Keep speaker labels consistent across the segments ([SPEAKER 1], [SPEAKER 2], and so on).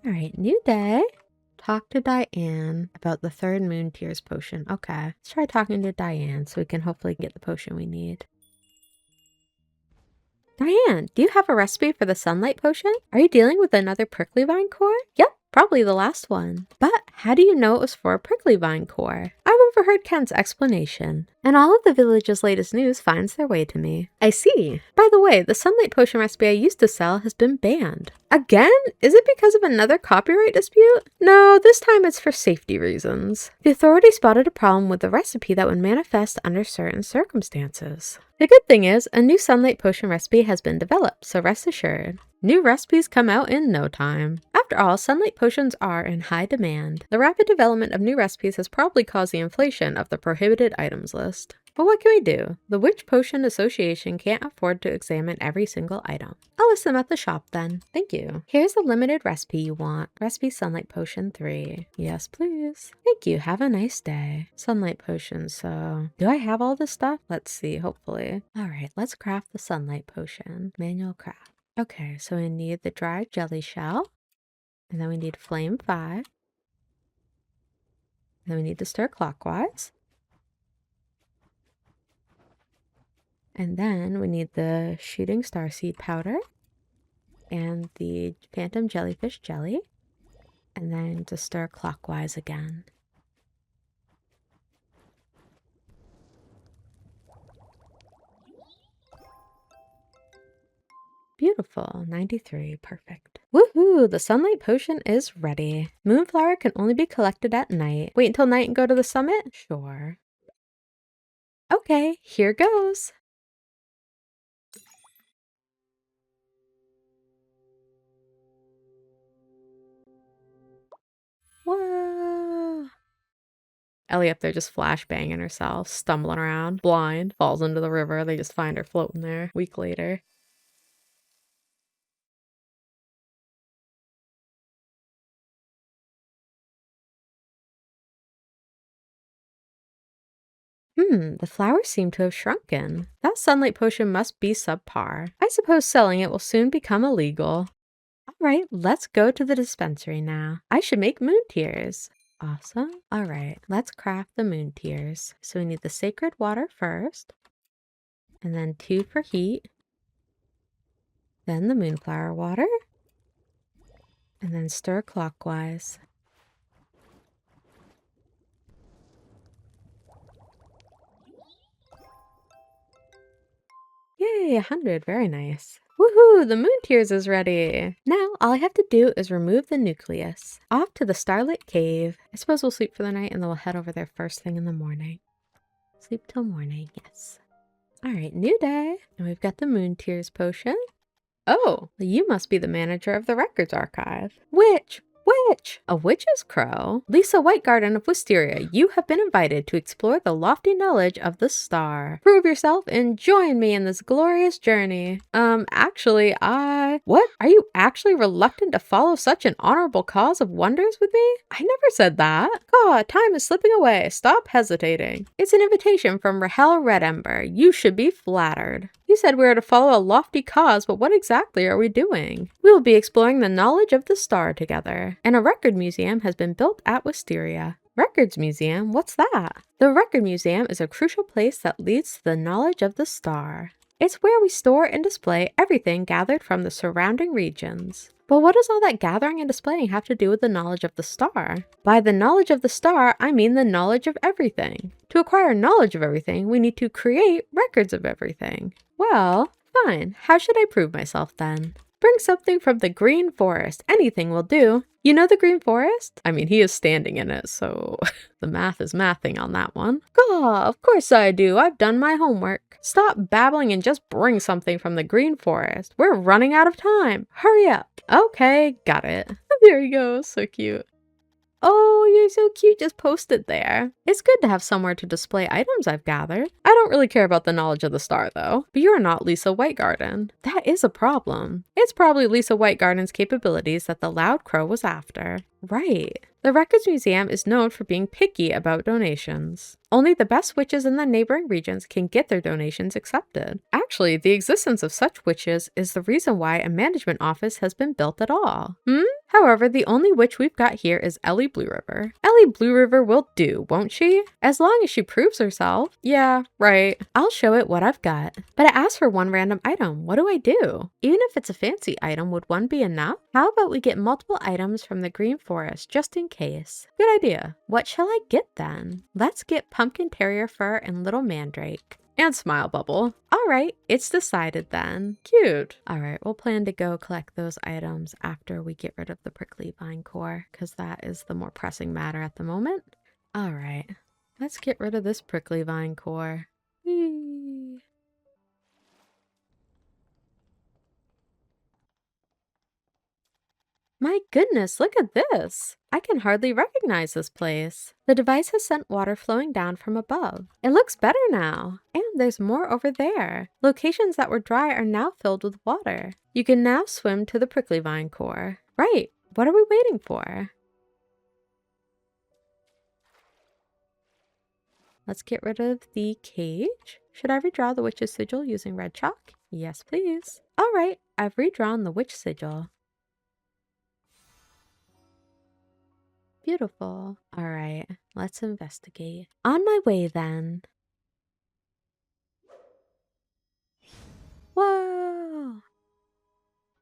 [SPEAKER 1] All right, new day. Talk to Diane about the third moon tears potion. Okay, let's try talking to Diane so we can hopefully get the potion we need. Diane, do you have a recipe for the sunlight potion? Are you dealing with another prickly vine core? Yep, probably the last one. But how do you know it was for a prickly vine core? I've overheard Ken's explanation, and all of the village's latest news finds their way to me. I see. By the way, the sunlight potion recipe I used to sell has been banned. Again? Is it because of another copyright dispute? No, this time it's for safety reasons. The authority spotted a problem with the recipe that would manifest under certain circumstances. The good thing is, a new sunlight potion recipe has been developed, so rest assured. New recipes come out in no time. After all, sunlight potions are in high demand. The rapid development of new recipes has probably caused the inflation of the prohibited items list. But what can we do? The Witch Potion Association can't afford to examine every single item. I'll list them at the shop then. Thank you. Here's the limited recipe you want. Recipe Sunlight Potion 3. Yes, please. Thank you. Have a nice day. Sunlight Potion, so... do I have all this stuff? Let's see, hopefully. Alright, let's craft the Sunlight Potion. Manual craft. Okay, so we need the dried jelly shell. And then we need flame 5. And then we need to stir clockwise. And then we need the shooting star seed powder and the phantom jellyfish jelly. And then to stir clockwise again. Beautiful, 93, perfect. Woohoo, the sunlight potion is ready. Moonflower can only be collected at night. Wait until night and go to the summit? Sure. Okay, here goes. Whoa. Ellie up there just flashbanging herself, stumbling around, blind, falls into the river. They just find her floating there a week later. The flowers seem to have shrunken. That sunlight potion must be subpar. I suppose selling it will soon become illegal. Alright, let's go to the dispensary now. I should make moon tears. Awesome. Alright, let's craft the moon tears. So we need the sacred water first. And then 2 for heat. Then the moonflower water. And then stir clockwise. Yay, 100. Very nice. Woohoo! The moon tears is ready! Now, all I have to do is remove the nucleus. Off to the Starlit Cave. I suppose we'll sleep for the night and then we'll head over there first thing in the morning. Sleep till morning, yes. Alright, new day. And we've got the moon tears potion. Oh, you must be the manager of the records archive. Witch! A witch's crow? Lisa Whitegarden of Wisteria, you have been invited to explore the lofty knowledge of the star. Prove yourself and join me in this glorious journey. Actually, What? Are you actually reluctant to follow such an honorable cause of wonders with me? I never said that. God, time is slipping away. Stop hesitating. It's an invitation from Rahel Redember. You should be flattered. You said we were to follow a lofty cause, but what exactly are we doing? We will be exploring the knowledge of the star together, and a record museum has been built at Wisteria. Records Museum? What's that? The Record Museum is a crucial place that leads to the knowledge of the star. It's where we store and display everything gathered from the surrounding regions. But what does all that gathering and displaying have to do with the knowledge of the star? By the knowledge of the star, I mean the knowledge of everything. To acquire knowledge of everything, we need to create records of everything. Well, fine. How should I prove myself then? Bring something from the green forest. Anything will do. You know the green forest? I mean, he is standing in it, so the math is mathing on that one. Gah, of course I do. I've done my homework. Stop babbling and just bring something from the green forest. We're running out of time. Hurry up. Okay, got it. There you go. So cute. Oh, you're so cute. Just post it there. It's good to have somewhere to display items I've gathered. I don't really care about the knowledge of the star, though. But you're not Lisa Whitegarden. That is a problem. It's probably Lisa Whitegarden's capabilities that the loud crow was after. Right. The Records Museum is known for being picky about donations. Only the best witches in the neighboring regions can get their donations accepted. Actually, the existence of such witches is the reason why a management office has been built at all. However, the only witch we've got here is Ellie Blue River. Ellie Blue River will do, won't she? As long as she proves herself. Yeah, right. I'll show it what I've got. But it asks for one random item. What do I do? Even if it's a fancy item, would one be enough? How about we get multiple items from the Green Forest, just in case? Good idea. What shall I get then? Let's get Pumpkin Terrier Fur and Little Mandrake. And Smile Bubble. Alright, it's decided then. Cute. Alright, we'll plan to go collect those items after we get rid of the prickly vine core, because that is the more pressing matter at the moment. Alright, let's get rid of this prickly vine core. Whee! My goodness, look at this! I can hardly recognize this place. The device has sent water flowing down from above. It looks better now. And there's more over there. Locations that were dry are now filled with water. You can now swim to the prickly vine core. Right, what are we waiting for? Let's get rid of the cage. Should I redraw the witch's sigil using red chalk? Yes, please. Alright, I've redrawn the witch sigil. Beautiful. All right, let's investigate. On my way then. Whoa.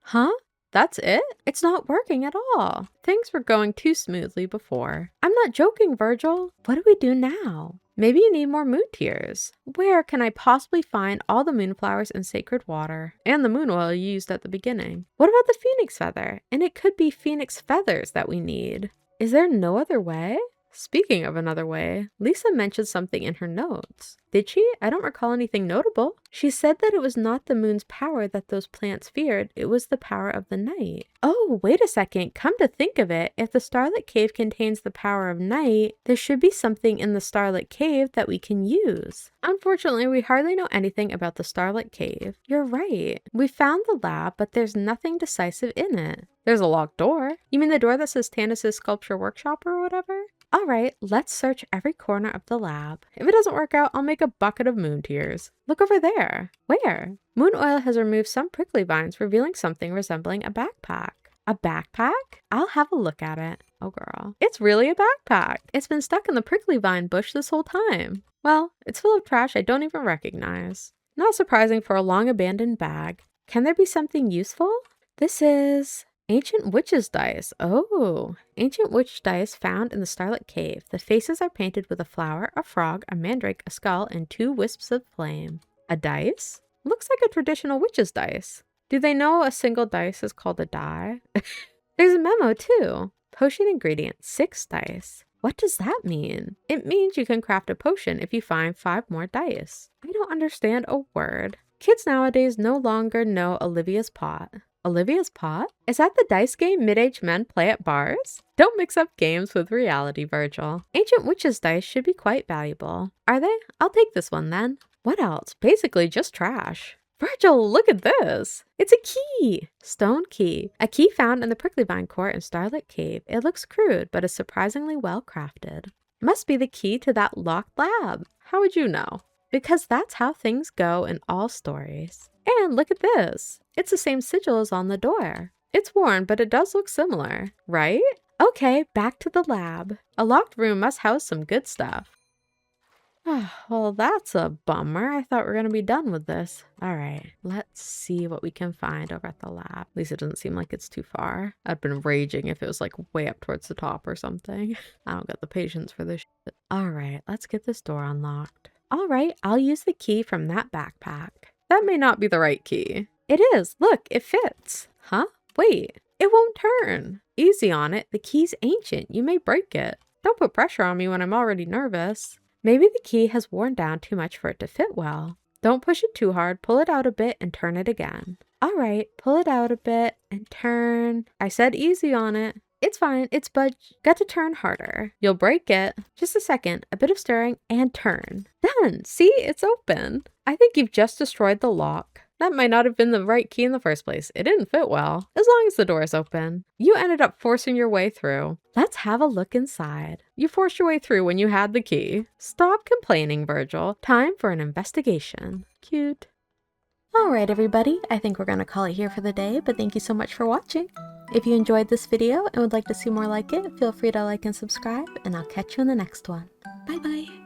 [SPEAKER 1] Huh? That's it? It's not working at all. Things were going too smoothly before. I'm not joking, Virgil. What do we do now? Maybe you need more moon tears. Where can I possibly find all the moonflowers and sacred water? And the moon oil you used at the beginning. What about the phoenix feather? And it could be phoenix feathers that we need. Is there no other way? Speaking of another way, Lisa mentioned something in her notes. Did she? I don't recall anything notable. She said that it was not the moon's power that those plants feared, it was the power of the night. Oh, wait a second. Come to think of it, if the Starlit Cave contains the power of night, there should be something in the Starlit Cave that we can use. Unfortunately, we hardly know anything about the Starlit Cave. You're right. We found the lab, but there's nothing decisive in it. There's a locked door. You mean the door that says Tanis's Sculpture Workshop or whatever? Alright, let's search every corner of the lab. If it doesn't work out, I'll make a bucket of moon tears. Look over there. Where? Moon oil has removed some prickly vines, revealing something resembling a backpack. A backpack? I'll have a look at it. Oh girl. It's really a backpack. It's been stuck in the prickly vine bush this whole time. Well, it's full of trash I don't even recognize. Not surprising for a long abandoned bag. Can there be something useful? This is Ancient Witch's Dice. Oh, Ancient Witch Dice found in the Starlit Cave. The faces are painted with a flower, a frog, a mandrake, a skull, and 2 wisps of flame. A dice? Looks like a traditional witch's dice. Do they know a single dice is called a die? There's a memo too. Potion ingredient, 6 dice. What does that mean? It means you can craft a potion if you find 5 more dice. I don't understand a word. Kids nowadays no longer know Olivia's Pot. Olivia's Pot? Is that the dice game mid-aged men play at bars? Don't mix up games with reality, Virgil. Ancient Witch's Dice should be quite valuable. Are they? I'll take this one then. What else? Basically just trash. Virgil, look at this! It's a key! Stone key. A key found in the Prickly Vine Court in Starlit Cave. It looks crude, but is surprisingly well crafted. Must be the key to that locked lab. How would you know? Because that's how things go in all stories. And look at this. It's the same sigil as on the door. It's worn, but it does look similar, right? Okay, back to the lab. A locked room must house some good stuff. Well, that's a bummer. I thought we were going to be done with this. All right, let's see what we can find over at the lab. At least it doesn't seem like it's too far. I'd been raging if it was like way up towards the top or something. I don't got the patience for this shit. All right, let's get this door unlocked. All right, I'll use the key from that backpack. That may not be the right key. It is. Look, it fits. Huh? Wait, it won't turn. Easy on it. The key's ancient. You may break it. Don't put pressure on me when I'm already nervous. Maybe the key has worn down too much for it to fit well. Don't push it too hard. Pull it out a bit and turn it again. All right, pull it out a bit and turn. I said easy on it. It's fine. It's budge. Got to turn harder. You'll break it. Just a second. A bit of stirring and turn. Done. See? It's open. I think you've just destroyed the lock. That might not have been the right key in the first place. It didn't fit well. As long as the door is open. You ended up forcing your way through. Let's have a look inside. You forced your way through when you had the key. Stop complaining, Virgil. Time for an investigation. Cute. Alright everybody, I think we're gonna call it here for the day, but thank you so much for watching. If you enjoyed this video and would like to see more like it, feel free to like and subscribe, and I'll catch you in the next one. Bye bye!